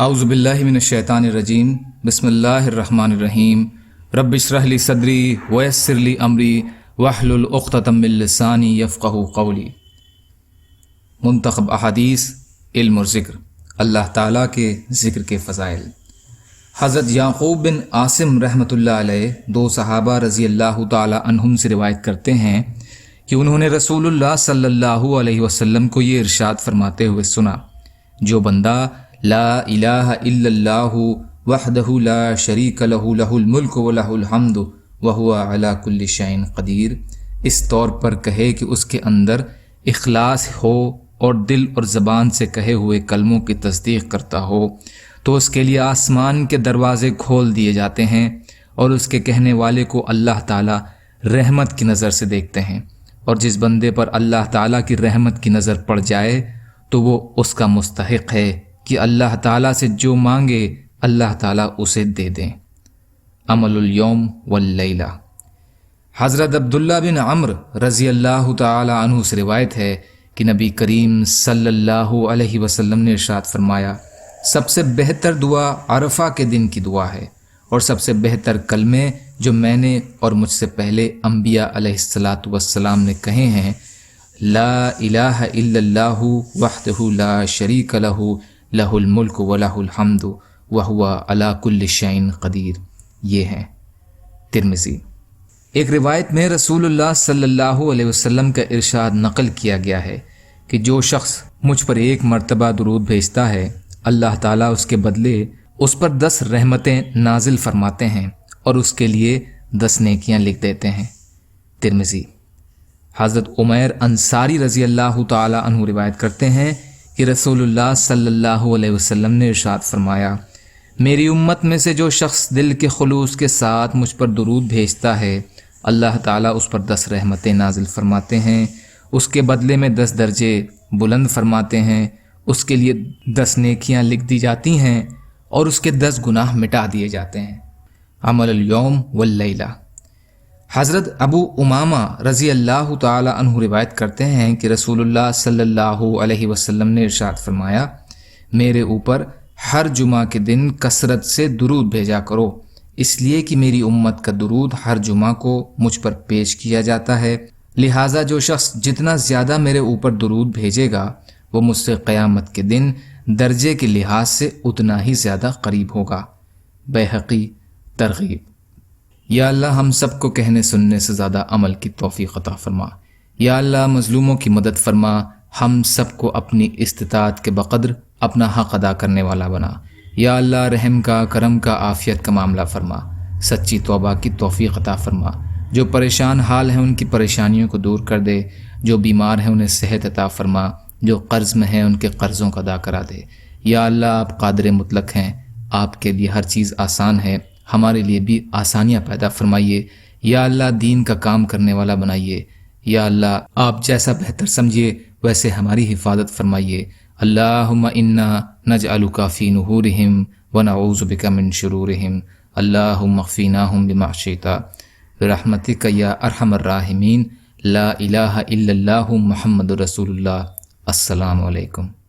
اعوذ باللہ من الشیطان الرجیم بسم اللہ الرحمن الرحیم رب اشرح لی صدری ویسر لی امری واحلل عقدۃ من لسانی یفقہوا قولی۔ منتخب احادیث، علم اور ذکر، اللہ تعالیٰ کے ذکر کے فضائل۔ حضرت یعقوب بن عاصم رحمۃ اللہ علیہ دو صحابہ رضی اللہ تعالی عنہم سے روایت کرتے ہیں کہ انہوں نے رسول اللہ صلی اللہ علیہ وسلم کو یہ ارشاد فرماتے ہوئے سنا، جو بندہ لا الہ الا اللہ وحدہ لا شریک لہ لہ الملک و لہ الحمد وہو علی کل شیء قدیر، اس طور پر کہے کہ اس کے اندر اخلاص ہو اور دل اور زبان سے کہے ہوئے کلموں کی تصدیق کرتا ہو، تو اس کے لیے آسمان کے دروازے کھول دیے جاتے ہیں اور اس کے کہنے والے کو اللہ تعالیٰ رحمت کی نظر سے دیکھتے ہیں، اور جس بندے پر اللہ تعالیٰ کی رحمت کی نظر پڑ جائے تو وہ اس کا مستحق ہے کہ اللہ تعالیٰ سے جو مانگے اللہ تعالیٰ اسے دے دیں۔ عمل الیوم واللیلہ۔ حضرت عبداللہ بن عمرو رضی اللہ تعالی عنہ سے روایت ہے کہ نبی کریم صلی اللہ علیہ وسلم نے ارشاد فرمایا، سب سے بہتر دعا عرفہ کے دن کی دعا ہے، اور سب سے بہتر کلمے جو میں نے اور مجھ سے پہلے انبیاء علیہ الصلاۃ والسلام نے کہے ہیں، لا الہ الا اللہ وحدہ لا شریک لہ لہ الملک و لہ الحمد وہو علی کل شیء قدیر، یہ ہیں۔ ترمذی۔ ایک روایت میں رسول اللہ صلی اللہ علیہ وسلم کا ارشاد نقل کیا گیا ہے کہ جو شخص مجھ پر ایک مرتبہ درود بھیجتا ہے، اللہ تعالیٰ اس کے بدلے اس پر 10 رحمتیں نازل فرماتے ہیں اور اس کے لیے 10 نیکیاں لکھ دیتے ہیں۔ ترمذی۔ حضرت عمیر انصاری رضی اللہ تعالی عنہ روایت کرتے ہیں کہ رسول اللہ صلی اللہ علیہ وسلم نے ارشاد فرمایا، میری امت میں سے جو شخص دل کے خلوص کے ساتھ مجھ پر درود بھیجتا ہے، اللہ تعالیٰ اس پر 10 رحمتیں نازل فرماتے ہیں، اس کے بدلے میں 10 درجے بلند فرماتے ہیں، اس کے لیے 10 نیکیاں لکھ دی جاتی ہیں اور اس کے 10 گناہ مٹا دیے جاتے ہیں۔ عمل الیوم واللیلہ۔ حضرت ابو امامہ رضی اللہ تعالی عنہ روایت کرتے ہیں کہ رسول اللہ صلی اللہ علیہ وسلم نے ارشاد فرمایا، میرے اوپر ہر جمعہ کے دن کثرت سے درود بھیجا کرو، اس لیے کہ میری امت کا درود ہر جمعہ کو مجھ پر پیش کیا جاتا ہے، لہٰذا جو شخص جتنا زیادہ میرے اوپر درود بھیجے گا وہ مجھ سے قیامت کے دن درجے کے لحاظ سے اتنا ہی زیادہ قریب ہوگا۔ بیہقی۔ ترغیب۔ یا اللہ ہم سب کو کہنے سننے سے زیادہ عمل کی توفیق عطا فرما۔ یا اللہ مظلوموں کی مدد فرما، ہم سب کو اپنی استطاعت کے بقدر اپنا حق ادا کرنے والا بنا۔ یا اللہ رحم کا، کرم کا، عافیت کا معاملہ فرما، سچی توبہ کی توفیق عطا فرما۔ جو پریشان حال ہیں ان کی پریشانیوں کو دور کر دے، جو بیمار ہیں انہیں صحت عطا فرما، جو قرض میں ہیں ان کے قرضوں کو ادا کرا دے۔ یا اللہ آپ قادر مطلق ہیں، آپ کے لیے ہر چیز آسان ہے، ہمارے لیے بھی آسانیاں پیدا فرمائیے۔ یا اللہ دین کا کام کرنے والا بنائیے۔ یا اللہ آپ جیسا بہتر سمجھیے ویسے ہماری حفاظت فرمائیے۔ اللہم انا نجعلک فی نحورہم ونعوذ بک من شرورہم، اللہم اغفیناہم بما شئت برحمتک یا ارحم الراحمین۔ لا الہ الا اللہ محمد رسول اللہ۔ السلام علیکم۔